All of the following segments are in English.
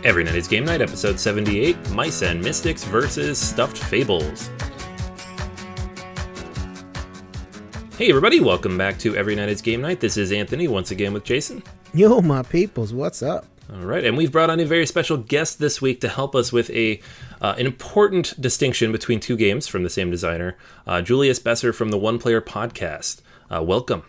Every Night is Game Night, episode 78, Mice and Mystics versus Stuffed Fables. Hey everybody, welcome back to Every Night is Game Night. This is Anthony, once again with Jason. Yo, my peoples, what's up? Alright, and we've brought on a very special guest this week to help us with an important distinction between two games from the same designer, Julius Besser from the One Player Podcast. Welcome.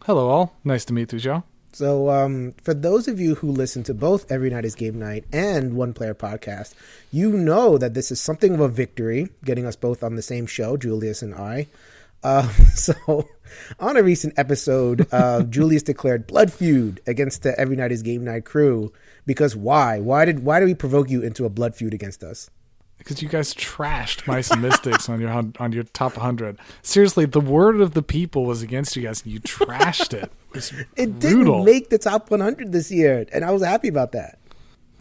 Hello all, nice to meet you, Joe. So, for those of you who listen to both Every Night is Game Night and One Player Podcast, you know that this is something of a victory, getting us both on the same show, Julius and I. So, on a recent episode, Julius declared blood feud against the Every Night is Game Night crew. Because why? Why did we provoke you into a blood feud against us? Because you guys trashed Mice and Mystics on your top 100. Seriously, the word of the people was against you guys, and you trashed it. It didn't make the top 100 this year, and I was happy about that.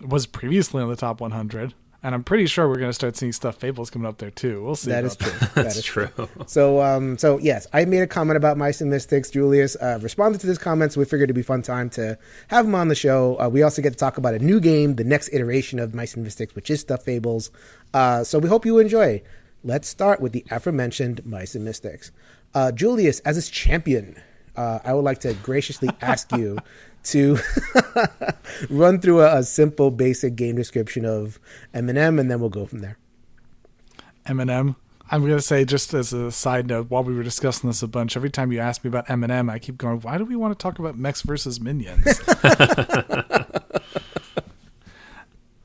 It was previously on the top 100, and I'm pretty sure we're going to start seeing Stuffed Fables coming up there too. We'll see. That is true. That is true. So yes, I made a comment about Mice and Mystics. Julius responded to this comment, so we figured it'd be a fun time to have him on the show. We also get to talk about a new game, the next iteration of Mice and Mystics, which is Stuffed Fables. So we hope you enjoy. Let's start with the aforementioned Mice and Mystics. Julius, as its champion, I would like to graciously ask you to run through a simple, basic game description of M&amp, and then we'll go from there. M&amp. I'm going to say, just as a side note, while we were discussing this a bunch, every time you ask me about M&amp, I keep going, why do we want to talk about mechs versus minions?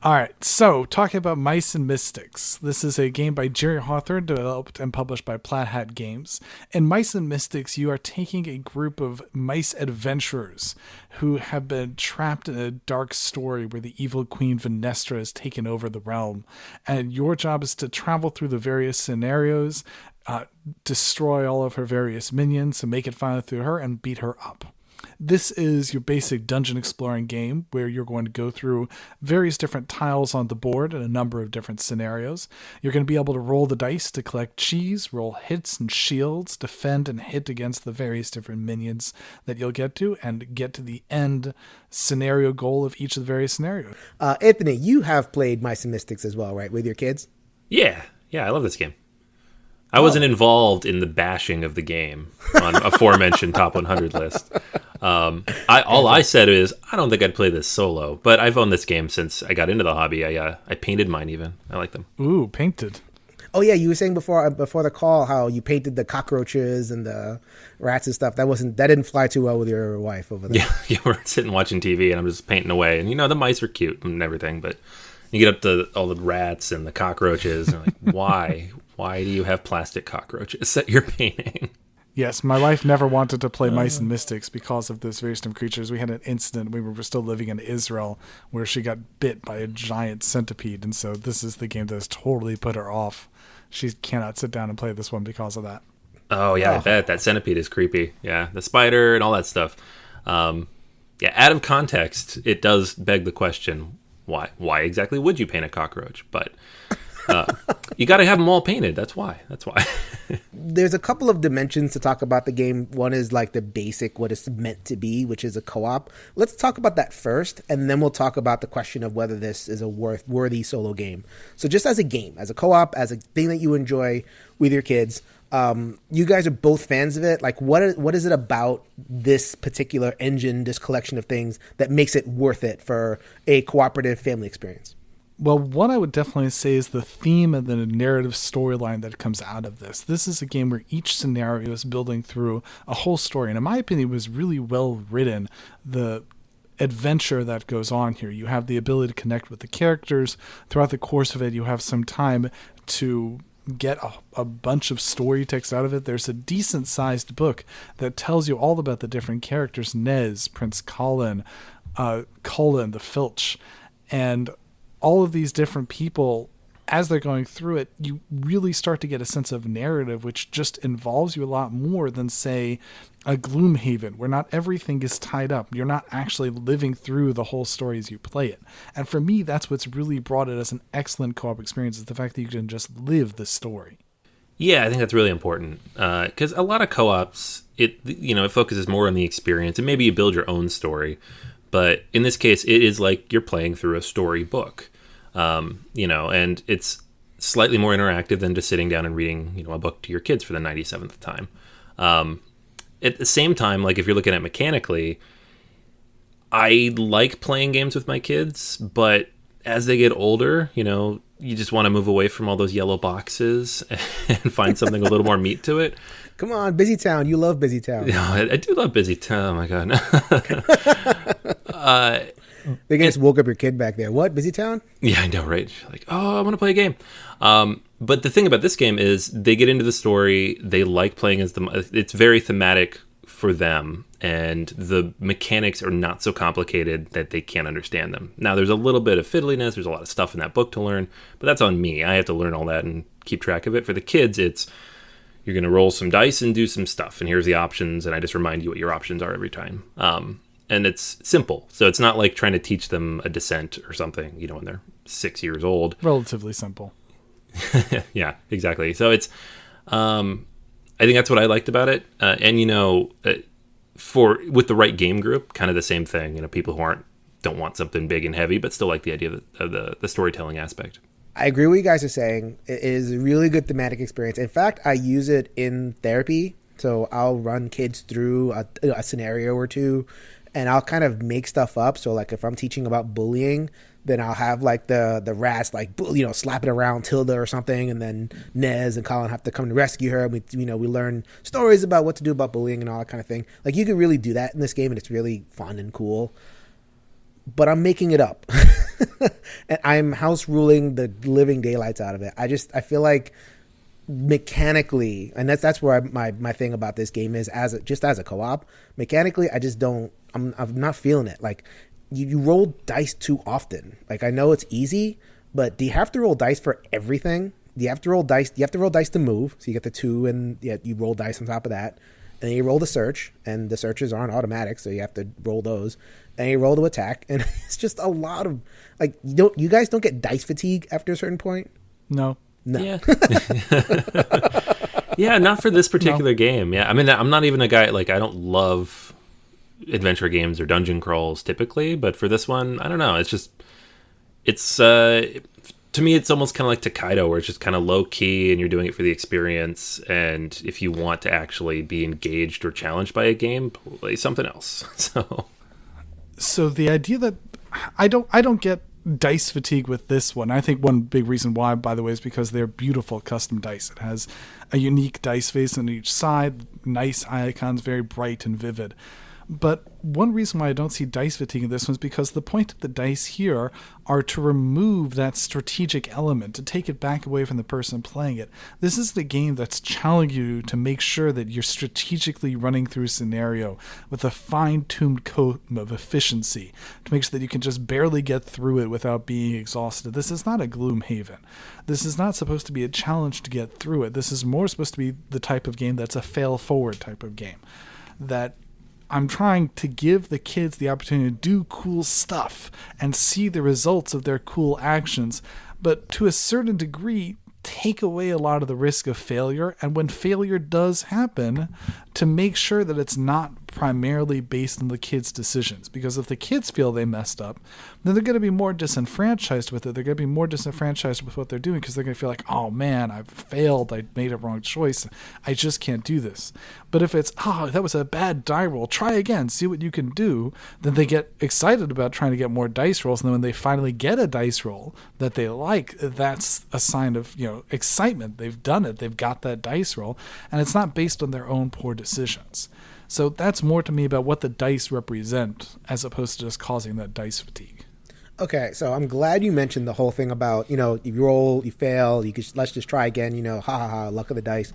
All right, so talking about Mice and Mystics. This is a game by Jerry Hawthorne, developed and published by Plaid Hat Games. In Mice and Mystics, you are taking a group of mice adventurers who have been trapped in a dark story where the evil Queen Venestra has taken over the realm. And your job is to travel through the various scenarios, destroy all of her various minions, and make it finally through her and beat her up. This is your basic dungeon exploring game where you're going to go through various different tiles on the board in a number of different scenarios. You're going to be able to roll the dice to collect cheese, roll hits and shields, defend and hit against the various different minions that you'll get to, and get to the end scenario goal of each of the various scenarios. Anthony, you have played Mice and Mystics as well, right, with your kids? Yeah, I love this game. I wasn't involved in the bashing of the game on aforementioned top 100 list. All I said is, I don't think I'd play this solo, but I've owned this game since I got into the hobby. I painted mine even. I like them. Ooh, painted. Oh yeah, you were saying before the call how you painted the cockroaches and the rats and stuff. That didn't fly too well with your wife over there. Yeah, we're sitting watching TV and I'm just painting away. And the mice are cute and everything, but you get up to all the rats and the cockroaches and like, why? Why do you have plastic cockroaches that you're painting? Yes, my wife never wanted to play Mice and Mystics because of those various different creatures. We had an incident, we were still living in Israel, where she got bit by a giant centipede, and so this is the game that has totally put her off. She cannot sit down and play this one because of that. Oh, yeah, I bet. That centipede is creepy. Yeah, the spider and all that stuff. Out of context, it does beg the question, why exactly would you paint a cockroach? But... you got to have them all painted. That's why. There's a couple of dimensions to talk about the game. One is like the basic, what it's meant to be, which is a co-op. Let's talk about that first, and then we'll talk about the question of whether this is a worthy solo game. So just as a game, as a co-op, as a thing that you enjoy with your kids, you guys are both fans of it. Like, what is it about this particular engine, this collection of things, that makes it worth it for a cooperative family experience? Well, what I would definitely say is the theme and the narrative storyline that comes out of this. This is a game where each scenario is building through a whole story, and in my opinion, it was really well written. The adventure that goes on here, you have the ability to connect with the characters. Throughout the course of it, you have some time to get a bunch of story text out of it. There's a decent-sized book that tells you all about the different characters, Nez, Prince Colin, the Filch, and all of these different people. As they're going through it, you really start to get a sense of narrative, which just involves you a lot more than, say, a Gloomhaven, where not everything is tied up. You're not actually living through the whole story as you play it. And for me, that's what's really brought it as an excellent co-op experience, is the fact that you can just live the story. Yeah, I think that's really important, because a lot of co-ops, it focuses more on the experience, and maybe you build your own story. But in this case, it is like you're playing through a storybook, and it's slightly more interactive than just sitting down and reading, a book to your kids for the 97th time. At the same time, like if you're looking at mechanically, I like playing games with my kids, but as they get older, you just want to move away from all those yellow boxes and find something a little more meat to it. Come on, Busy Town. You love Busy Town. Yeah, I do love Busy Town. Oh my god. They just woke up your kid back there. What, Busy Town? Yeah, I know, right? Like, oh, I want to play a game. But the thing about this game is they get into the story. They like playing as it's very thematic for them, and the mechanics are not so complicated that they can't understand them. Now, there's a little bit of fiddliness. There's a lot of stuff in that book to learn, but that's on me. I have to learn all that and keep track of it. For the kids, it's you're going to roll some dice and do some stuff, and here's the options, and I just remind you what your options are every time. And it's simple. So it's not like trying to teach them a descent or something, when they're 6 years old. Relatively simple. Yeah, exactly. So it's, I think that's what I liked about it. And, with the right game group, kind of the same thing, people who don't want something big and heavy, but still like the idea of the storytelling aspect. I agree with what you guys are saying. It is a really good thematic experience. In fact, I use it in therapy. So I'll run kids through a scenario or two, and I'll kind of make stuff up. So like if I'm teaching about bullying, then I'll have like the rats like slapping around Tilda or something, and then Nez and Colin have to come to rescue her. We learn stories about what to do about bullying and all that kind of thing. Like you can really do that in this game, and it's really fun and cool. But I'm making it up, and I'm house ruling the living daylights out of it. I feel like mechanically, and that's where my thing about this game is as a co-op. Mechanically, I'm not feeling it. Like you roll dice too often. Like I know it's easy, but do you have to roll dice for everything? Do you have to roll dice? You have to roll dice to move, so you get the 2, and you roll dice on top of that, and then you roll the search, and the searches aren't automatic, so you have to roll those, and you roll to attack, and it's just a lot of like you guys don't get dice fatigue after a certain point? No. Yeah. Yeah, not for this particular game. Yeah, I mean, I'm not even a guy, like, I don't love adventure games or dungeon crawls typically, but for this one, I don't know. To me, it's almost kind of like Takedo, where it's just kind of low key and you're doing it for the experience. And if you want to actually be engaged or challenged by a game, play something else. So the idea that I don't get dice fatigue with this one. I think one big reason why, by the way, is because they're beautiful custom dice. It has a unique dice face on each side, nice icons, very bright and vivid. But one reason why I don't see dice fatigue in this one is because the point of the dice here are to remove that strategic element, to take it back away from the person playing it. This is the game that's challenging you to make sure that you're strategically running through a scenario with a fine-tuned code of efficiency, to make sure that you can just barely get through it without being exhausted. This is not a Gloomhaven. This is not supposed to be a challenge to get through it. This is more supposed to be the type of game that's a fail-forward type of game. That I'm trying to give the kids the opportunity to do cool stuff and see the results of their cool actions, but to a certain degree, take away a lot of the risk of failure. And when failure does happen, to make sure that it's not primarily based on the kids' decisions. Because if the kids feel they messed up, then they're going to be more disenfranchised with it. They're going to be more disenfranchised with what they're doing because they're going to feel like, oh man, I've failed. I made a wrong choice. I just can't do this. But if it's, that was a bad die roll, try again, see what you can do, then they get excited about trying to get more dice rolls. And then when they finally get a dice roll that they like, that's a sign of, excitement. They've done it. They've got that dice roll. And it's not based on their own poor decisions. So that's more to me about what the dice represent as opposed to just causing that dice fatigue. Okay, so I'm glad you mentioned the whole thing about, you roll, you fail, let's just try again, luck of the dice.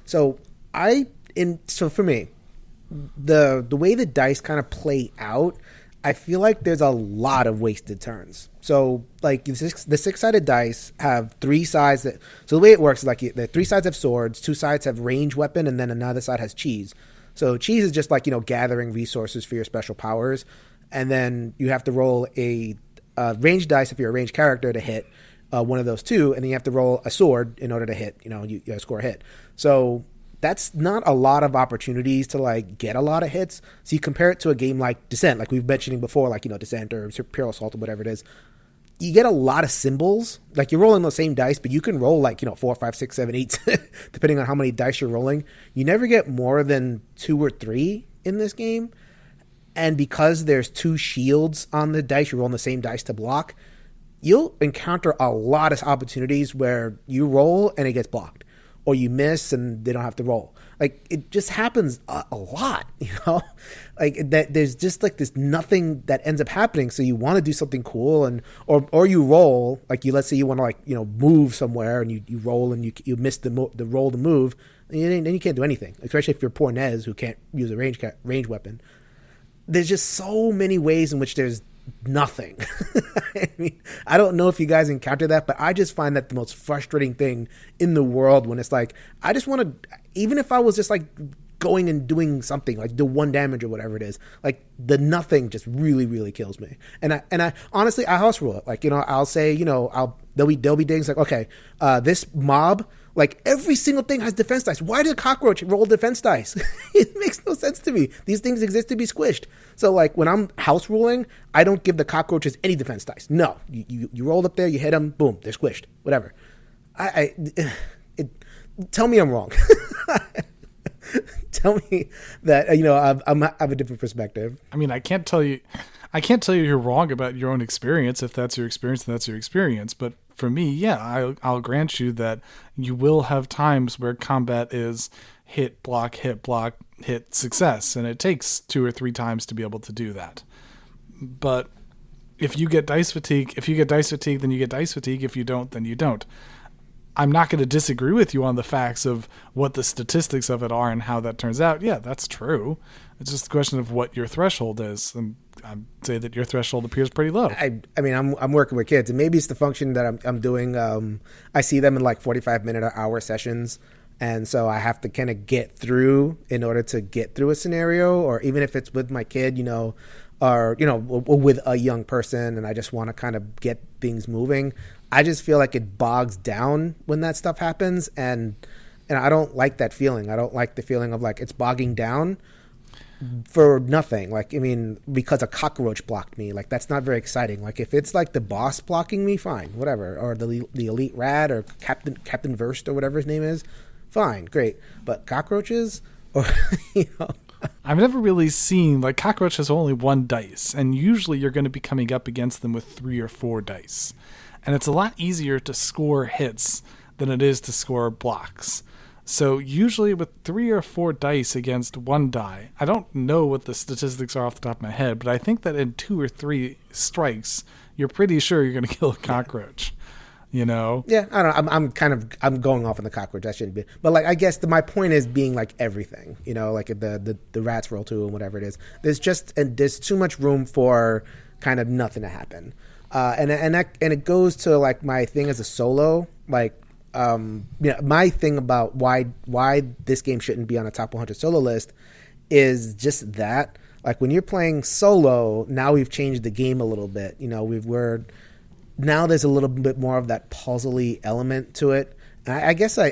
So for me, the way the dice kind of play out, I feel like there's a lot of wasted turns. So like the six-sided dice have 3 sides so the way it works is like the 3 sides have swords, 2 sides have range weapon, and then another side has cheese. So cheese is just like, gathering resources for your special powers. And then you have to roll a range dice if you're a ranged character to hit one of those 2. And then you have to roll a sword in order to hit, you score a hit. So that's not a lot of opportunities to like get a lot of hits. So you compare it to a game like Descent, like we've mentioning before, like, you know, Descent or Imperial Assault or whatever it is. You get a lot of symbols. Like you're rolling the same dice, but you can roll like, you know, 4, 5, 6, 7, 8, depending on how many dice you're rolling. You never get more than 2 or 3 in this game. And because there's 2 shields on the dice, you're rolling the same dice to block, you'll encounter a lot of opportunities where you roll and it gets blocked, or you miss and they don't have to roll. Like it just happens a lot, you know, like that. There's just like this nothing that ends up happening. So you want to do something cool, and or you roll, like you, let's say you want to like, you know, move somewhere and you roll and you miss the roll to move, and then you can't do anything, especially if you're poor Nez who can't use a range weapon. There's just so many ways in which there's nothing. I mean, I don't know if you guys encounter that, but I just find that the most frustrating thing in the world when it's like, I just want to, even if I was just like going and doing something like do 1 damage or whatever it is, like the nothing just really, really kills me. And I honestly, I house rule it. Like, you know, I'll say, you know, there'll be things like, okay, this mob, like every single thing has defense dice. Why did a cockroach roll defense dice? It makes no sense to me. These things exist to be squished. So like when I'm house ruling, I don't give the cockroaches any defense dice. No, you rolled up there, you hit them, boom, they're squished. Whatever. Tell me I'm wrong. Tell me that, you know, I have a different perspective. I mean, I can't tell you you're wrong about your own experience. If that's your experience, then that's your experience. But for me, yeah, I'll grant you that you will have times where combat is hit, block, hit, success. And it takes 2 or 3 times to be able to do that. But if you get dice fatigue, then you get dice fatigue. If you don't, then you don't. I'm not going to disagree with you on the facts of what the statistics of it are and how that turns out. Yeah, that's true. It's just a question of what your threshold is. And I'd say that your threshold appears pretty low. I mean, I'm working with kids, and maybe it's the function that I'm doing. I see them in like 45-minute or hour sessions, and so I have to kind of get through in order to get through a scenario, or even if it's with my kid, you know, or, you know, with a young person, and I just want to kind of get things moving. I just feel like it bogs down when that stuff happens, and I don't like that feeling. I don't like the feeling of like it's bogging down for nothing. Like, I mean, because a cockroach blocked me, like that's not very exciting. Like if it's like the boss blocking me, fine, whatever, or the elite rat or Captain Verst or whatever his name is, fine, great. But cockroaches, or you know. I've never really seen, like, cockroach has only 1 dice, and usually you're going to be coming up against them with 3 or 4 dice. And it's a lot easier to score hits than it is to score blocks. So usually with 3 or 4 dice against 1 die, I don't know what the statistics are off the top of my head, but I think that in 2 or 3 strikes, you're pretty sure you're going to kill a cockroach. You know? Yeah, I don't know. I'm going off on the cockroach. That shouldn't be. But like, I guess my point is being like everything, you know, like the rats roll too and whatever it is. There's too much room for kind of nothing to happen. And it goes to like my thing as a solo, like, you know, my thing about why this game shouldn't be on a top 100 solo list is just that, like, when you're playing solo, now we've changed the game a little bit. You know, now there's a little bit more of that puzzly element to it. And I guess I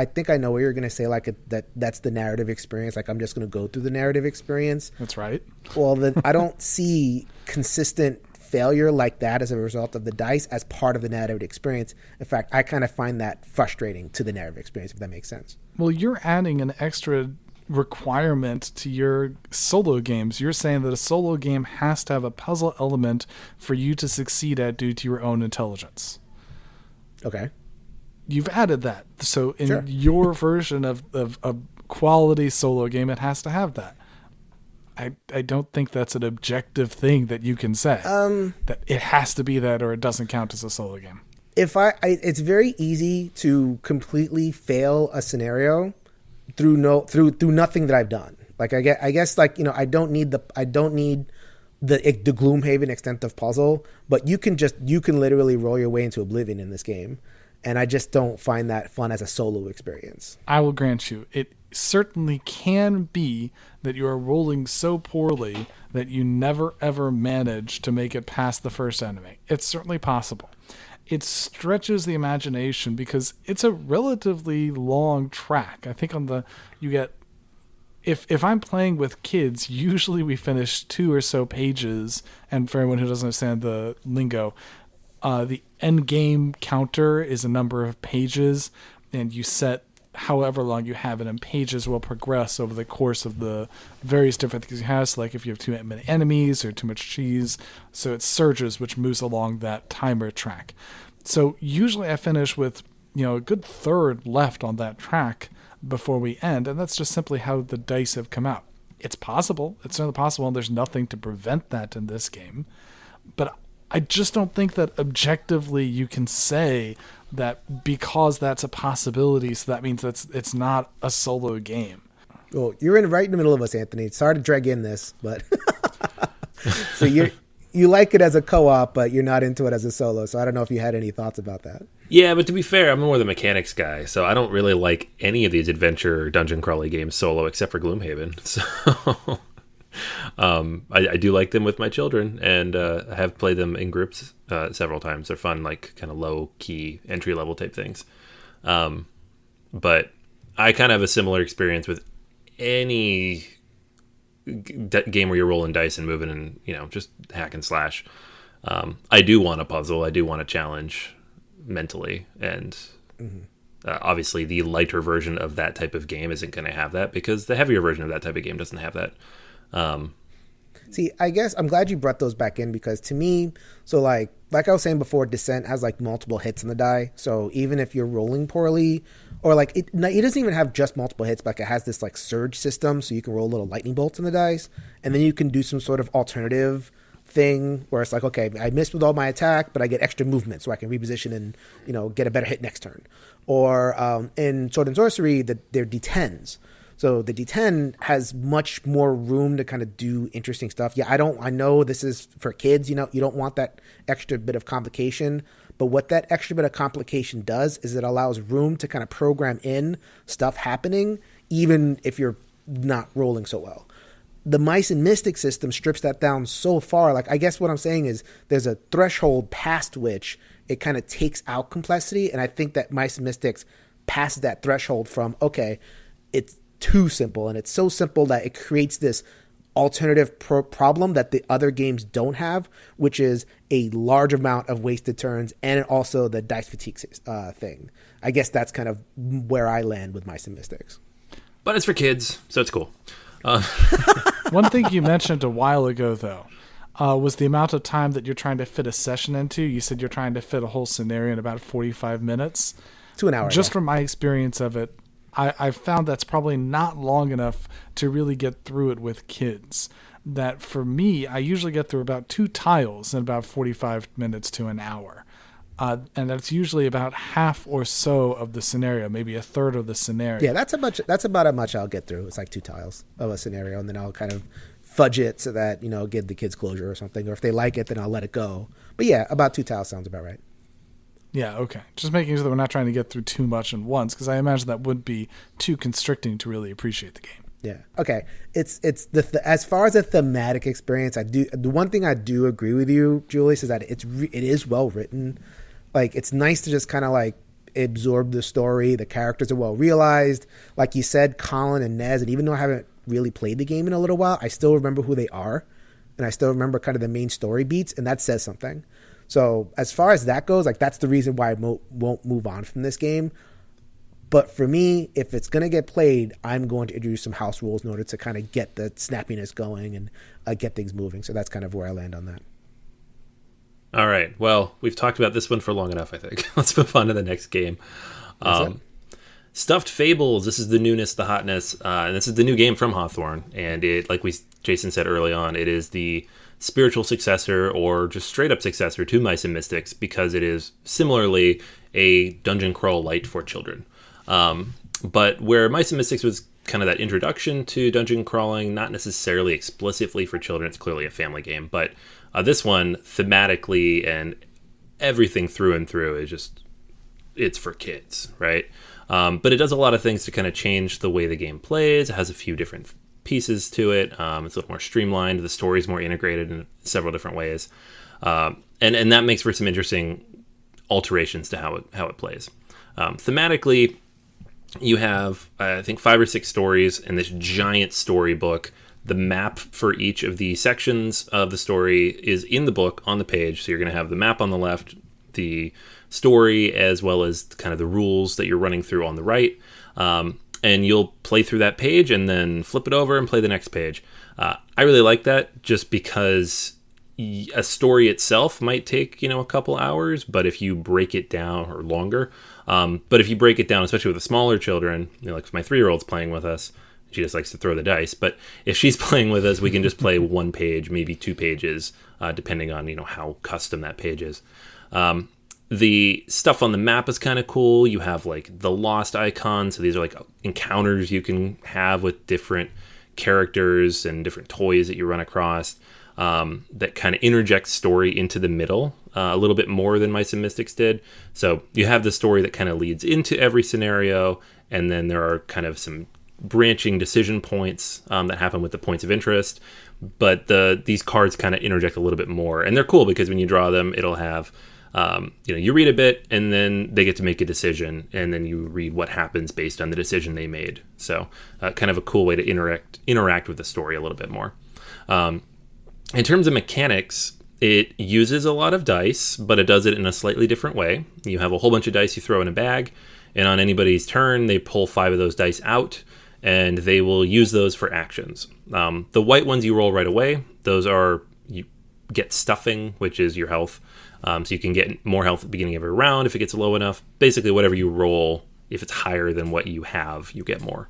think I know what you're going to say, like that's the narrative experience. Like I'm just going to go through the narrative experience. That's right. Well, then I don't see consistent failure like that as a result of the dice as part of the narrative experience. In fact, I kind of find that frustrating to the narrative experience, if that makes sense. Well, you're adding an extra requirement to your solo games. You're saying that a solo game has to have a puzzle element for you to succeed at due to your own intelligence. Okay. You've added that. So in Sure. your version of a quality solo game, it has to have that. I don't think that's an objective thing that you can say. That it has to be that or it doesn't count as a solo game. It's very easy to completely fail a scenario through nothing that I've done. Like I guess like, you know, I don't need the Gloomhaven extent of puzzle, but you can literally roll your way into oblivion in this game, and I just don't find that fun as a solo experience. I will grant you, it certainly can be that you are rolling so poorly that you never ever manage to make it past the first enemy. It's certainly possible. it stretches the imagination because it's a relatively long track. I think you get, if I'm playing with kids, usually we finish 2 or so pages. And for anyone who doesn't understand the lingo, the end game counter is a number of pages, and you set however long you have it, and pages will progress over the course of the various different things you have. So like if you have too many enemies or too much cheese, so it surges, which moves along that timer track. So usually I finish with, a good third left on that track before we end, and that's just simply how the dice have come out. It's possible. It's certainly possible, and there's nothing to prevent that in this game. But I just don't think that objectively you can say that because that's a possibility, so that means it's not a solo game. Well, you're right in the middle of us, Anthony. Sorry to drag in this, but so you like it as a co-op, but you're not into it as a solo. So I don't know if you had any thoughts about that. Yeah, but to be fair, I'm more the mechanics guy, so I don't really like any of these adventure dungeon crawly games solo except for Gloomhaven. So I do like them with my children, and I have played them in groups several times. They're fun, like kind of low key entry level type things. But I kind of have a similar experience with any game where you're rolling dice and moving and just hack and slash. I do want a puzzle. I do want a challenge mentally, and obviously the lighter version of that type of game isn't going to have that because the heavier version of that type of game doesn't have that. See, I guess I'm glad you brought those back in because to me, so like I was saying before, Descent has like multiple hits on the die. So even if you're rolling poorly, or like it doesn't even have just multiple hits, but like it has this like surge system, so you can roll little lightning bolts on the dice, and then you can do some sort of alternative thing where it's like, okay, I missed with all my attack, but I get extra movement, so I can reposition and get a better hit next turn. Or in Sword and Sorcery, they're D10s. So the D10 has much more room to kind of do interesting stuff. Yeah, I know this is for kids, you don't want that extra bit of complication, but what that extra bit of complication does is it allows room to kind of program in stuff happening, even if you're not rolling so well. The Mice and Mystics system strips that down so far. Like, I guess what I'm saying is there's a threshold past which it kind of takes out complexity, and I think that Mice and Mystics passes that threshold from, okay, it's too simple, and it's so simple that it creates this alternative problem that the other games don't have, which is a large amount of wasted turns and also the dice fatigue thing. I guess that's kind of where I land with Mice and Mystics. But it's for kids, so it's cool. One thing you mentioned a while ago, though, was the amount of time that you're trying to fit a session into. You said you're trying to fit a whole scenario in about 45 minutes. To an hour. Just from my experience of it, I've found that's probably not long enough to really get through it with kids. That for me, I usually get through about 2 tiles in about 45 minutes to an hour. And that's usually about half or so of the scenario, maybe a third of the scenario. Yeah, that's about how much I'll get through. It's like 2 tiles of a scenario, and then I'll kind of fudge it so that, give the kids closure or something. Or if they like it, then I'll let it go. But yeah, about 2 tiles sounds about right. Yeah, okay. Just making sure that we're not trying to get through too much at once, because I imagine that would be too constricting to really appreciate the game. Yeah. Okay. It's as far as a thematic experience, the one thing I do agree with you, Julius, is that it is well written. Like, it's nice to just kind of like absorb the story. The characters are well realized. Like you said, Colin and Nez, and even though I haven't really played the game in a little while, I still remember who they are, and I still remember kind of the main story beats, and that says something. So as far as that goes, like, that's the reason why I won't move on from this game. But for me, if it's going to get played, I'm going to introduce some house rules in order to kind of get the snappiness going and get things moving. So that's kind of where I land on that. All right. Well, we've talked about this one for long enough, I think. Let's move on to the next game. Stuffed Fables. This is the newness, the hotness. And this is the new game from Hawthorne. And it, like Jason said early on, it is the spiritual successor or just straight up successor to Mice and Mystics, because it is similarly a dungeon crawl light for children. But where Mice and Mystics was kind of that introduction to dungeon crawling, not necessarily explicitly for children, it's clearly a family game, but this one thematically and everything through and through is just, it's for kids, right? But it does a lot of things to kind of change the way the game plays. It has a few different pieces to it. It's a little more streamlined. The story's more integrated in several different ways. And that makes for some interesting alterations to how it plays. Thematically, you have, I think, 5 or 6 stories in this giant storybook. The map for each of the sections of the story is in the book on the page. So you're going to have the map on the left, the story, as well as kind of the rules that you're running through on the right. And you'll play through that page and then flip it over and play the next page. I really like that just because a story itself might take, a couple hours, but if you break it down, or longer, but if you break it down, especially with the smaller children, like if my 3-year-old's playing with us, she just likes to throw the dice, but if she's playing with us, we can just play 1 page, maybe 2 pages, depending on, how custom that page is. The stuff on the map is kind of cool. You have like the lost icons. So these are like encounters you can have with different characters and different toys that you run across, that kind of interject story into the middle a little bit more than Mice and Mystics did. So you have the story that kind of leads into every scenario, and then there are kind of some branching decision points that happen with the points of interest. But these cards kind of interject a little bit more, and they're cool because when you draw them, it'll have you read a bit, and then they get to make a decision, and then you read what happens based on the decision they made. So kind of a cool way to interact with the story a little bit more. In terms of mechanics, it uses a lot of dice, but it does it in a slightly different way. You have a whole bunch of dice you throw in a bag, and on anybody's turn, they pull 5 of those dice out, and they will use those for actions. The white ones you roll right away. Those are, you get stuffing, which is your health. So you can get more health at the beginning of every round if it gets low enough. Basically, whatever you roll, if it's higher than what you have, you get more.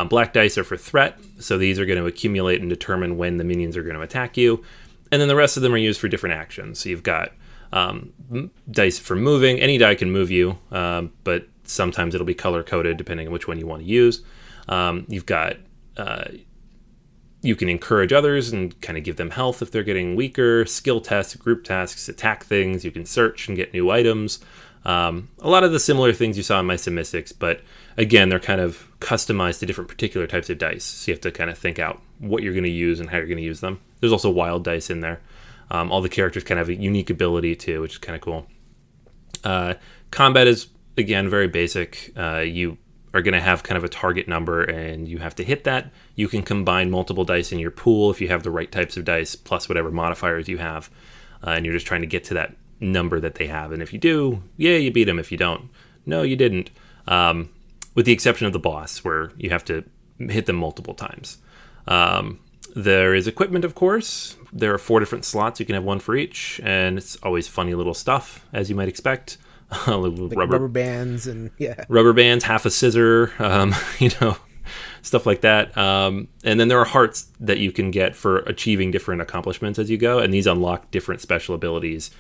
Black dice are for threat, so these are going to accumulate and determine when the minions are going to attack you. And then the rest of them are used for different actions. So you've got dice for moving. Any die can move you, but sometimes it'll be color-coded depending on which one you want to use. You've got... you can encourage others and kind of give them health if they're getting weaker, skill tests, group tasks, attack things. You can search and get new items. A lot of the similar things you saw in Mice and Mystics, but again, they're kind of customized to different particular types of dice. So you have to kind of think out what you're going to use and how you're going to use them. There's also wild dice in there. All the characters kind of have a unique ability too, which is kind of cool. Combat is, again, very basic. You are going to have kind of a target number, and you have to hit that. You can combine multiple dice in your pool if you have the right types of dice, plus whatever modifiers you have, and you're just trying to get to that number that they have. And if you do, yeah, you beat them. If you don't, no, you didn't. With the exception of the boss, where you have to hit them multiple times. There is equipment, of course. There are 4 different slots. You can have 1 for each, and it's always funny little stuff, as you might expect. Like rubber bands and rubber bands, half a scissor, stuff like that. And then there are hearts that you can get for achieving different accomplishments as you go, and these unlock different special abilities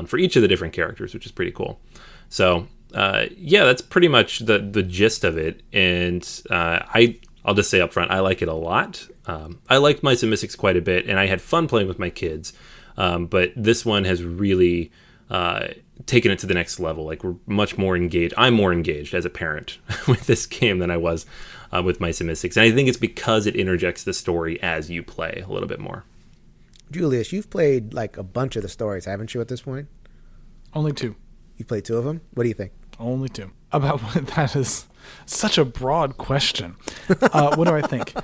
for each of the different characters, which is pretty cool. So that's pretty much the gist of it. And I'll just say up front, I like it a lot. I liked Mice and Mystics quite a bit, and I had fun playing with my kids. But this one has really taken it to the next level. Like, we're much more engaged. I'm more engaged as a parent with this game than I was with Mice and Mystics. And I think it's because it interjects the story as you play a little bit more. Julius, you've played like a bunch of the stories, haven't you, at this point? Only 2. You played 2 of them? What do you think? Only 2. About what that is such a broad question. What do I think?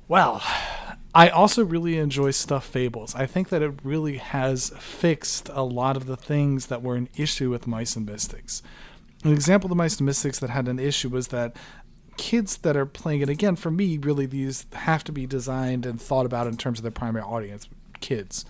Well, I also really enjoy Stuffed Fables. I think that it really has fixed a lot of the things that were an issue with Mice and Mystics. An example of the Mice and Mystics that had an issue was that kids that are playing it, again, for me, really these have to be designed and thought about in terms of their primary audience, kids.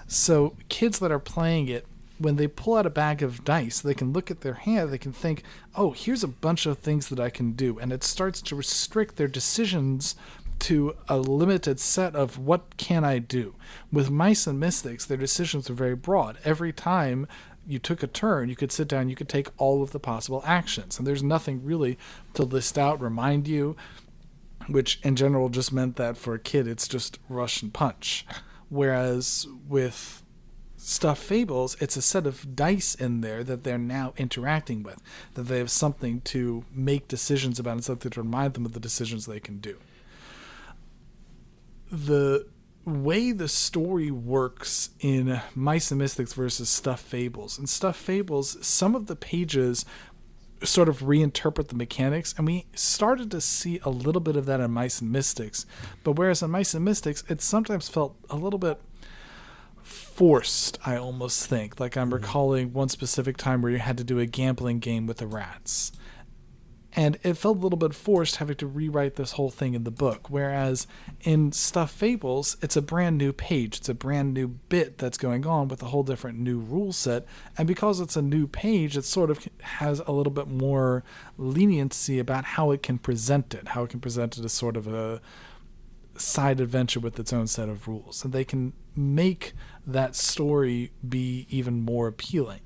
So kids that are playing it, when they pull out a bag of dice, they can look at their hand, they can think, oh, here's a bunch of things that I can do. And it starts to restrict their decisions to a limited set of what can I do. With Mice and Mystics, their decisions are very broad. Every time you took a turn, you could sit down, you could take all of the possible actions. And there's nothing really to list out, remind you, which in general just meant that for a kid, it's just rush and punch. Whereas with Stuffed Fables, it's a set of dice in there that they're now interacting with, that they have something to make decisions about and something to remind them of the decisions they can do. The way the story works in Mice and Mystics versus Stuffed Fables. In Stuffed Fables, some of the pages sort of reinterpret the mechanics, and we started to see a little bit of that in Mice and Mystics. But whereas in Mice and Mystics, it sometimes felt a little bit forced, I almost think. Like I'm recalling one specific time where you had to do a gambling game with the rats. And it felt a little bit forced having to rewrite this whole thing in the book. Whereas in Stuffed Fables, it's a brand new page. It's a brand new bit that's going on with a whole different new rule set. And because it's a new page, it sort of has a little bit more leniency about how it can present it. How it can present it as sort of a side adventure with its own set of rules. And they can make that story be even more appealing.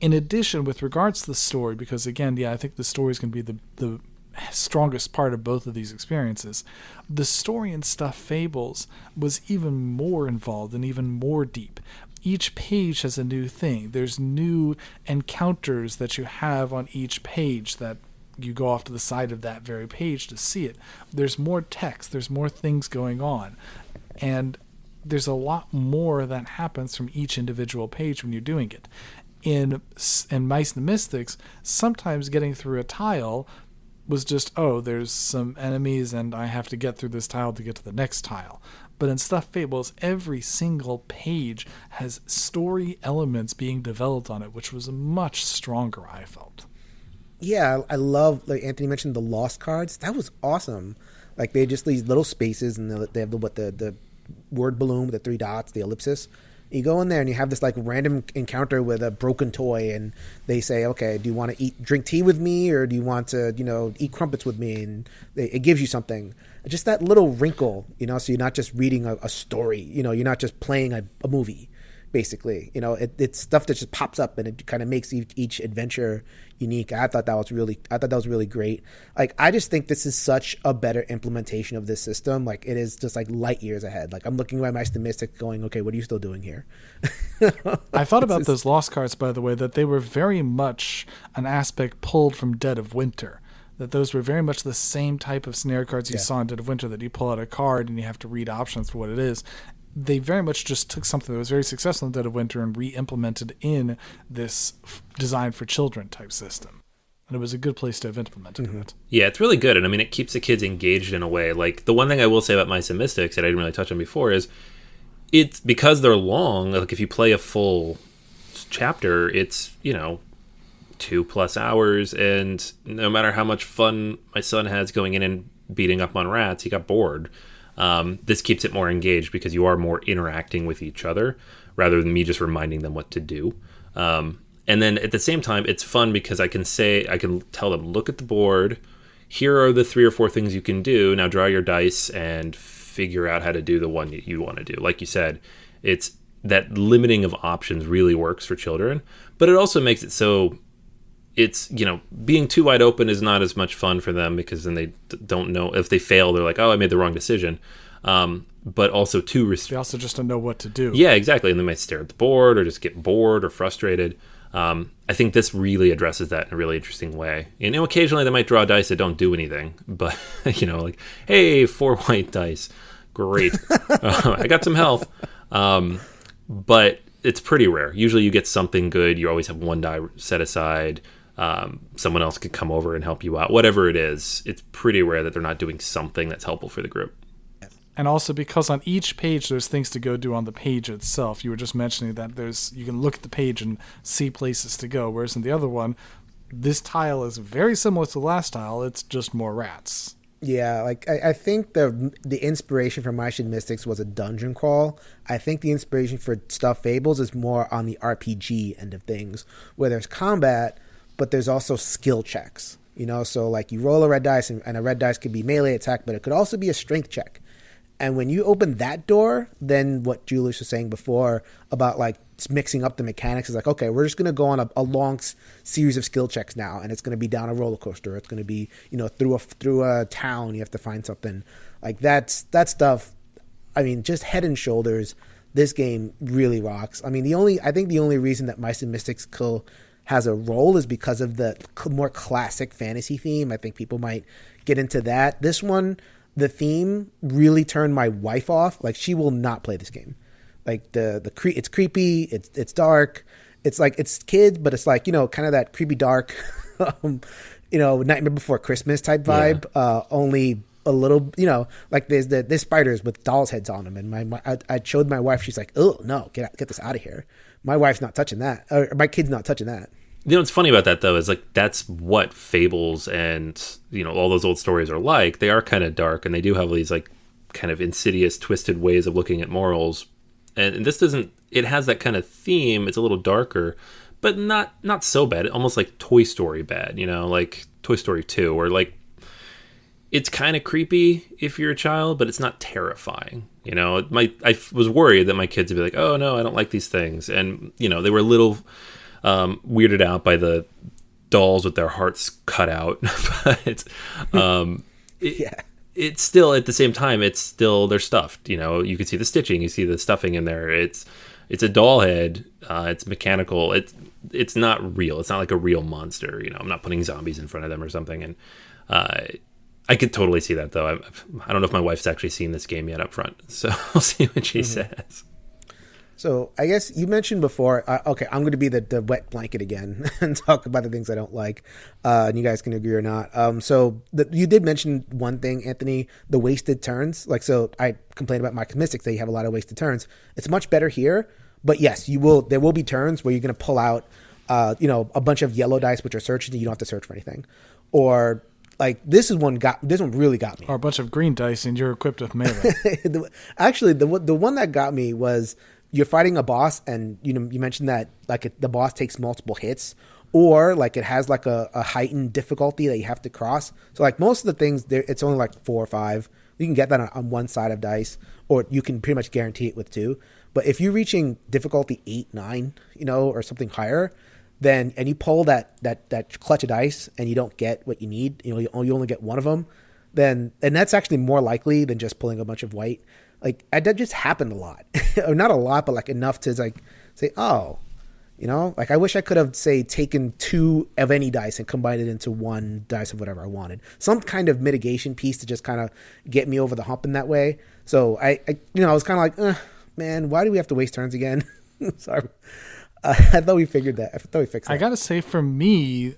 In addition, with regards to the story, because again, I think the story is going to be the strongest part of both of these experiences, the story in Stuffed Fables was even more involved and even more deep. Each page has a new thing. There's new encounters that you have on each page that you go off to the side of that very page to see it. There's more text. There's more things going on. And there's a lot more that happens from each individual page when you're doing it. In Mice and Mystics, sometimes getting through a tile was just, oh, there's some enemies and I have to get through this tile to get to the next tile. But in Stuffed Fables, every single page has story elements being developed on it, which was much stronger, I felt. Yeah, I love, like Anthony mentioned, the lost cards. That was awesome. Like they just these little spaces, and they have the word balloon with the 3 dots, the ellipsis. You go in there and you have this like random encounter with a broken toy, and they say, okay, do you want to drink tea with me, or do you want to, eat crumpets with me? And it gives you something. Just that little wrinkle, so you're not just reading a story, you're not just playing a movie, basically. It's stuff that just pops up, and it kind of makes each adventure unique. I thought that was really great. Like, I just think this is such a better implementation of this system. Like, it is just like light years ahead. Like, I'm looking at Mice and Mystics going, okay, what are you still doing here? I thought about those lost cards, by the way, that they were very much an aspect pulled from Dead of Winter. That those were very much the same type of scenario cards you saw in Dead of Winter, that you pull out a card and you have to read options for what it is. They very much just took something that was very successful in Dead of Winter and re-implemented in this designed for children type system. And it was a good place to have implemented it. Yeah, it's really good. And I mean, it keeps the kids engaged in a way. Like, the one thing I will say about Mice and Mystics that I didn't really touch on before is it's because they're long. Like, if you play a full chapter, it's, 2+ hours. And no matter how much fun my son has going in and beating up on rats, he got bored. This keeps it more engaged because you are more interacting with each other rather than me just reminding them what to do. And then at the same time, it's fun because I can tell them, look at the board. Here are the 3 or 4 things you can do. Now draw your dice and figure out how to do the one that you want to do. Like you said, it's that limiting of options really works for children, but it also makes it so it's, being too wide open is not as much fun for them, because then they don't know. If they fail, they're like, oh, I made the wrong decision. But also they also just don't know what to do. Yeah, exactly. And they might stare at the board or just get bored or frustrated. I think this really addresses that in a really interesting way. Occasionally they might draw dice that don't do anything, but, like, hey, 4 white dice. Great. I got some health. But it's pretty rare. Usually you get something good. You always have 1 die set aside. Someone else could come over and help you out. Whatever it is, it's pretty rare that they're not doing something that's helpful for the group. And also because on each page there's things to go do on the page itself. You were just mentioning that you can look at the page and see places to go, whereas in the other one, this tile is very similar to the last tile. It's just more rats. Yeah, like I think the inspiration for Mice and Mystics was a dungeon crawl. I think the inspiration for Stuffed Fables is more on the RPG end of things, where there's combat, but there's also skill checks. So like you roll a red dice, and a red dice could be melee attack, but it could also be a strength check. And when you open that door, then what Julius was saying before about like mixing up the mechanics is like, okay, we're just going to go on a long series of skill checks now, and it's going to be down a roller coaster. It's going to be, through a town, you have to find something. Like that stuff. I mean, just head and shoulders, this game really rocks. I mean, I think the only reason that Mice and Mystics has a role is because of the more classic fantasy theme. I think people might get into that. This one, the theme really turned my wife off. Like, she will not play this game. Like, it's creepy, it's dark, it's like, it's kids, but it's like, you know, kind of that creepy dark, you know, Nightmare Before Christmas type vibe. Only a little, you know, like there's spiders with dolls' heads on them, and I showed my wife. She's like, "Oh no, get this out of here." My wife's not touching that, or my kid's not touching that. You know what's funny about that though is like that's what Fables and you know all those old stories are like. They are kind of dark, and they do have these like kind of insidious, twisted ways of looking at morals. And this doesn't. It has that kind of theme. It's a little darker, but not so bad. Almost like Toy Story bad. You know, like Toy Story 2, or like it's kind of creepy if you're a child, but it's not terrifying. You know, I was worried that my kids would be like, "Oh no, I don't like these things," and you know, they were a little weirded out by the dolls with their hearts cut out. But it's still, at the same time, it's still, they're stuffed. You know, you can see the stitching, you see the stuffing in there. It's a doll head. It's mechanical. It's not real. It's not like a real monster. You know, I'm not putting zombies in front of them or something. And I could totally see that, though. I don't know if my wife's actually seen this game yet up front, so we'll see what she says. So I guess you mentioned before, okay, I'm going to be the wet blanket again and talk about the things I don't like, and you guys can agree or not. You did mention one thing, Anthony, the wasted turns. Like, so I complained about Mice and Mystics that you have a lot of wasted turns. It's much better here, but yes, there will be turns where you're going to pull out, a bunch of yellow dice which are searches and you don't have to search for anything, or like this one really got me. Or a bunch of green dice and you're equipped with melee. Actually, the one that got me was, you're fighting a boss, and you mentioned that like the boss takes multiple hits, or like it has like a heightened difficulty that you have to cross. So like most of the things there, it's only like 4 or 5. You can get that on one side of dice, or you can pretty much guarantee it with 2. But if you're reaching difficulty 8, 9, or something higher, then and you pull that clutch of dice and you don't get what you need, you only get one of them, and that's actually more likely than just pulling a bunch of white. Like, that just happened a lot. Or not a lot, but like enough to like say, oh, like I wish I could have, say, taken 2 of any dice and combined it into 1 dice of whatever I wanted. Some kind of mitigation piece to just kind of get me over the hump in that way. So I was kind of like, man, why do we have to waste turns again? Sorry. I thought we figured that. I thought we fixed that. I got to say, for me,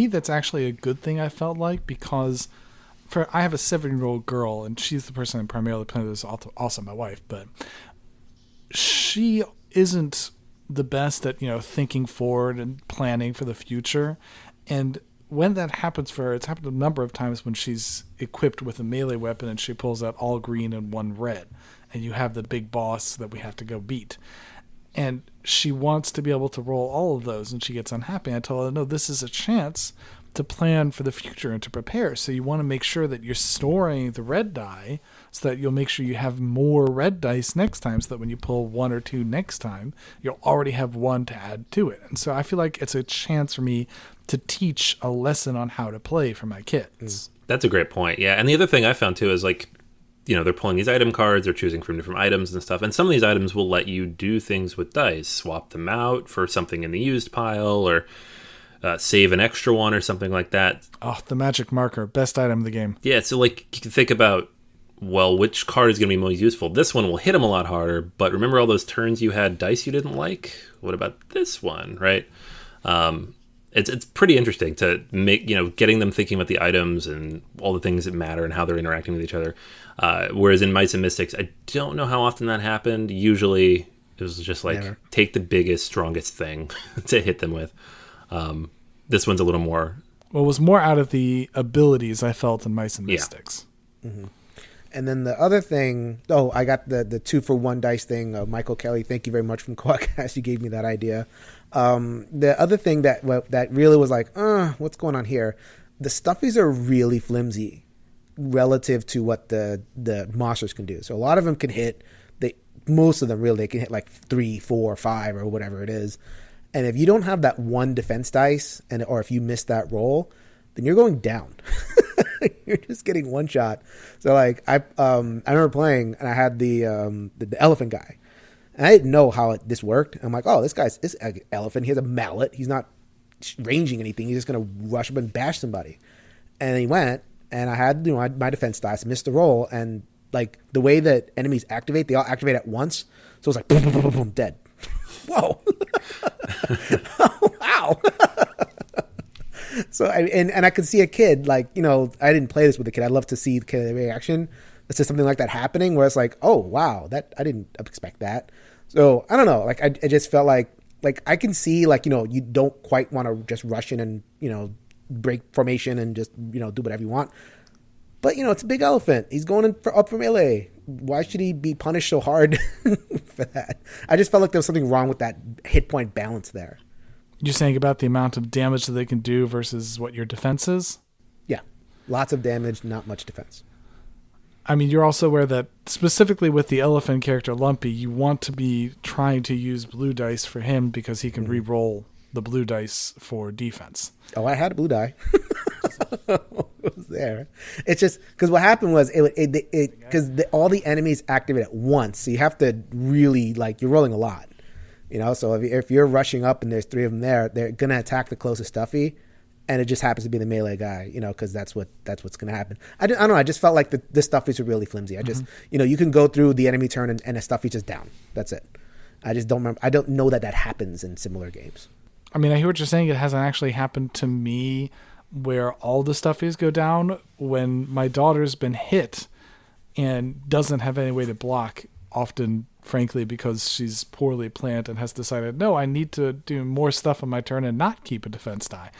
that's actually a good thing, I felt like, because I have a 7-year-old girl, and she's the person I'm primarily playing with. Is also my wife, but she isn't the best at thinking forward and planning for the future. And when that happens for her, it's happened a number of times when she's equipped with a melee weapon and she pulls out all green and 1 red, and you have the big boss that we have to go beat. And she wants to be able to roll all of those, and she gets unhappy. I tell her, no, this is a chance to plan for the future and to prepare. So you want to make sure that you're storing the red die so that you'll make sure you have more red dice next time, so that when you pull 1 or 2 next time, you'll already have 1 to add to it. And so I feel like it's a chance for me to teach a lesson on how to play for my kids. That's a great point. Yeah. And the other thing I found too is like, they're pulling these item cards, they're choosing from different items and stuff. And some of these items will let you do things with dice, swap them out for something in the used pile, or save an extra one or something like that. Oh, the magic marker, best item of the game. Yeah, so like you can think about, well, which card is going to be most useful? This one will hit them a lot harder, but remember all those turns you had dice you didn't like? What about this one, right? It's pretty interesting to make, getting them thinking about the items and all the things that matter and how they're interacting with each other. Whereas in Mice and Mystics, I don't know how often that happened. Usually it was just like, Never. Take the biggest, strongest thing to hit them with. This one's a little more... Well, it was more out of the abilities I felt in Mice and Mystics. Yeah. Mm-hmm. And then the other thing... Oh, I got the 2-for-1 dice thing. Michael Kelly, thank you very much from Quadcast. You gave me that idea. The other thing that really was like, what's going on here? The stuffies are really flimsy relative to what the monsters can do. So a lot of them can hit... Most of them really, they can hit like 3, 4, 5 or whatever it is. And if you don't have that 1 defense dice, or if you miss that roll, then you're going down. You're just getting one shot. So like I remember playing, and I had the elephant guy, and I didn't know how this worked. I'm like, oh, this elephant. He has a mallet. He's not ranging anything. He's just gonna rush up and bash somebody. And he went, and I had my defense dice, missed the roll, and like the way that enemies activate, they all activate at once. So it's like boom, boom, boom, boom, boom, dead. Whoa! Oh, wow! So and I could see a kid like I didn't play this with a kid. I'd love to see the kid reaction to something like that happening, where it's like, oh wow, that I didn't expect that. So I don't know. Like I just felt like I can see like you don't quite want to just rush in and break formation and just do whatever you want. But it's a big elephant. He's going up for melee. Why should he be punished so hard for that? I just felt like there was something wrong with that hit point balance there. You're saying about the amount of damage that they can do versus what your defense is? Yeah, lots of damage, not much defense. I mean, you're also aware that specifically with the elephant character Lumpy, you want to be trying to use blue dice for him because he can re-roll the blue dice for defense. Oh, I had a blue die. It was there. It's just because what happened was because all the enemies activate at once, so you have to really you're rolling a lot, So if you're rushing up and there's 3 of them there, they're gonna attack the closest Stuffy, and it just happens to be the melee guy, because that's what's gonna happen. I don't know. I just felt like the Stuffies are really flimsy. I just you can go through the enemy turn and a Stuffy just down. That's it. I just don't remember. I don't know that happens in similar games. I mean, I hear what you're saying. It hasn't actually happened to me where all the Stuffies go down. When my daughter's been hit and doesn't have any way to block, often, frankly, because she's poorly planned and has decided, no, I need to do more stuff on my turn and not keep a defense die.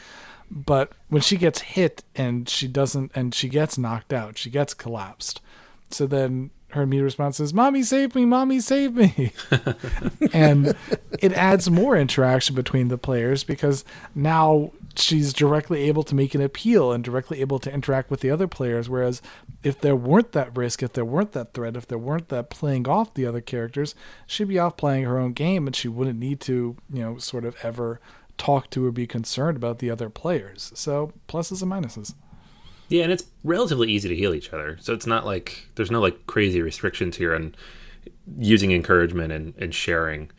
But when she gets hit and she doesn't, and she gets knocked out, she gets collapsed. So then her immediate response is, Mommy, save me, Mommy, save me. And it adds more interaction between the players because now she's directly able to make an appeal and directly able to interact with the other players. Whereas if there weren't that risk, if there weren't that threat, if there weren't that playing off the other characters, she'd be off playing her own game and she wouldn't need to, sort of ever talk to or be concerned about the other players. So pluses and minuses. Yeah, and it's relatively easy to heal each other. So it's not like there's no crazy restrictions here on using encouragement and sharing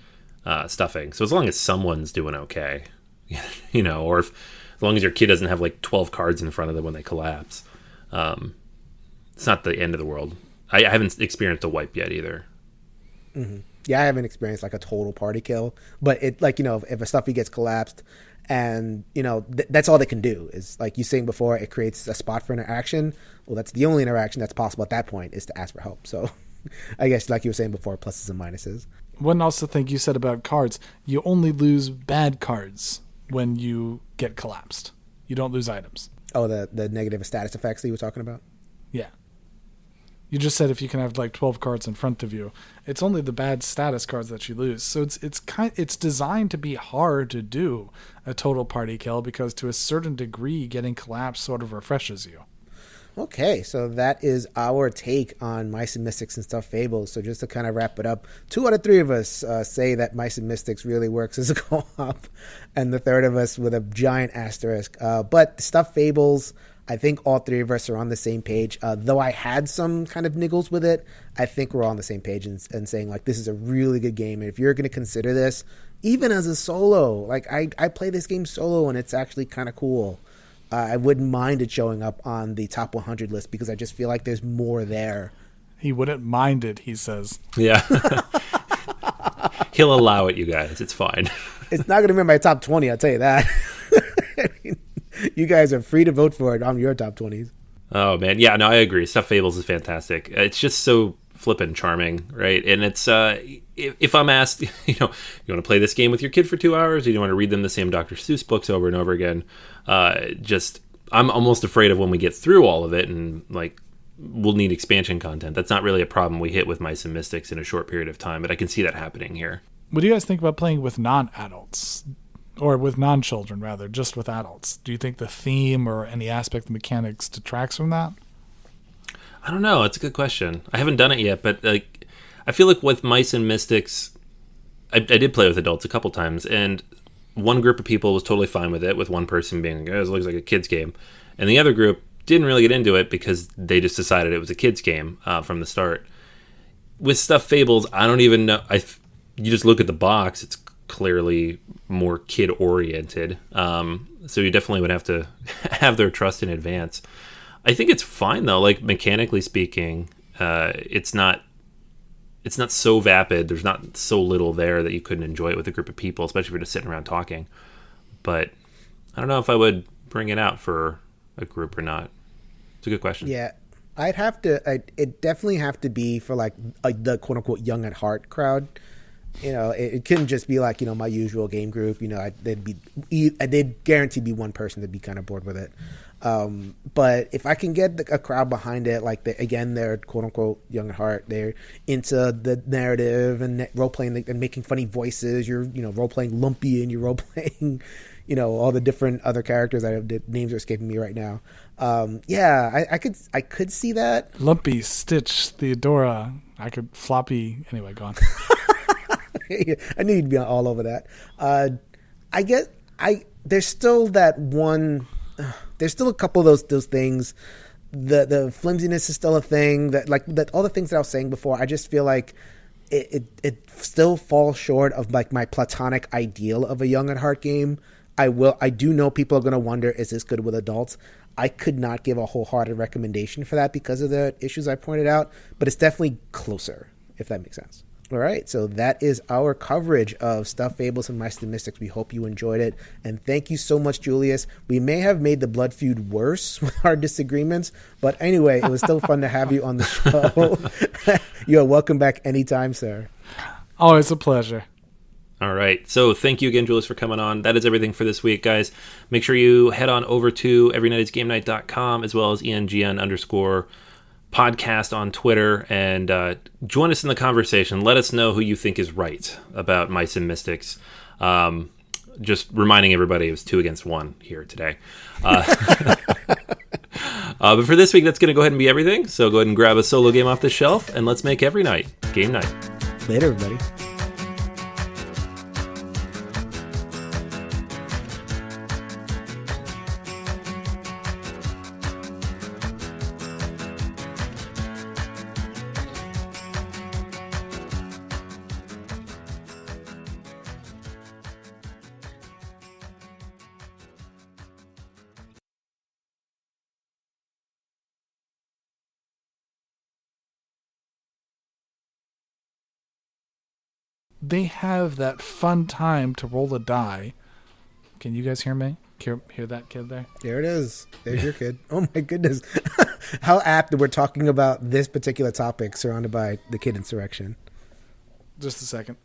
stuffing. So as long as someone's doing okay, or as long as your kid doesn't have 12 cards in front of them when they collapse, it's not the end of the world. I haven't experienced a wipe yet either. Mm-hmm. Yeah, I haven't experienced a total party kill, but it if a Stuffy gets collapsed, and that's all they can do is you saying before, it creates a spot for interaction. Well, that's the only interaction that's possible at that point is to ask for help. So I guess like you were saying before, pluses and minuses. One also thing you said about cards, you only lose bad cards when you get collapsed. You don't lose items. Oh, the negative status effects that you were talking about? Yeah. You just said if you can have 12 cards in front of you, it's only the bad status cards that you lose. So it's designed to be hard to do a total party kill because to a certain degree, getting collapsed sort of refreshes you. Okay, so that is our take on Mice and Mystics and Stuffed Fables. So just to kind of wrap it up, 2 out of 3 of us say that Mice and Mystics really works as a co-op, and the third of us with a giant asterisk. But Stuffed Fables, I think all 3 of us are on the same page. Though I had some kind of niggles with it, I think we're all on the same page and saying this is a really good game. And if you're going to consider this, even as a solo, I play this game solo and it's actually kind of cool. I wouldn't mind it showing up on the top 100 list because I just feel like there's more there. He wouldn't mind it, he says. Yeah. He'll allow it, you guys. It's fine. It's not going to be in my top 20, I'll tell you that. I mean, you guys are free to vote for it on your top 20s. Oh, man. Yeah, no, I agree. Stuffed Fables is fantastic. It's just so flippin' charming, right? And it's, if I'm asked, you want to play this game with your kid for 2 hours, or do you want to read them the same Dr. Seuss books over and over again? I'm almost afraid of when we get through all of it and, we'll need expansion content. That's not really a problem we hit with Mice and Mystics in a short period of time, but I can see that happening here. What do you guys think about playing with non-adults? Or with non-children, rather, just with adults? Do you think the theme or any aspect of the mechanics detracts from that? I don't know. It's a good question. I haven't done it yet, but I feel like with Mice and Mystics, I did play with adults a couple times, and one group of people was totally fine with it, with one person being like, it looks like a kid's game. And the other group didn't really get into it because they just decided it was a kid's game from the start. With Stuffed Fables, I don't even know. You just look at the box, it's clearly more kid-oriented. So you definitely would have to have their trust in advance. I think it's fine though. Like mechanically speaking, it's not so vapid. There's not so little there that you couldn't enjoy it with a group of people, especially if you're just sitting around talking. But I don't know if I would bring it out for a group or not. It's a good question. Yeah, it definitely have to be for like the quote unquote young at heart crowd. It couldn't just be like, my usual game group. They'd guaranteed be one person that'd be kind of bored with it. But if I can get a crowd behind it, like they're quote unquote young at heart, they're into the narrative and role playing and making funny voices. You're role playing Lumpy and you're role playing, all the different other characters. The names are escaping me right now. I could see that. Lumpy, Stitch, Theodora. I could Floppy. Anyway, go on. I knew you'd be all over that. There's still that one. There's still a couple of those things. The flimsiness is still a thing. That all the things that I was saying before. I just feel like it still falls short of like my platonic ideal of a young at heart game. I do know people are going to wonder, is this good with adults? I could not give a wholehearted recommendation for that because of the issues I pointed out, but it's definitely closer, if that makes sense. All right, so that is our coverage of Stuffed Fables and Mice and Mystics. We hope you enjoyed it, and thank you so much, Julius. We may have made the blood feud worse with our disagreements, but anyway, it was still fun to have you on the show. You are welcome back anytime, sir. Always a pleasure. All right, so thank you again, Julius, for coming on. That is everything for this week, guys. Make sure you head on over to everynightisgamenight.com as well as ENGN_ podcast on Twitter and join us in the conversation. Let us know who you think is right about Mice and Mystics. Just reminding everybody it was 2 against 1 here today. But for this week, that's going to go ahead and be everything. So go ahead and grab a solo game off the shelf and let's make every night game night. Later, everybody. They have that fun time to roll a die. Can you guys hear me? Hear that kid there? There it is. There's your kid. Oh my goodness. How apt that we're talking about this particular topic surrounded by the kid insurrection. Just a second.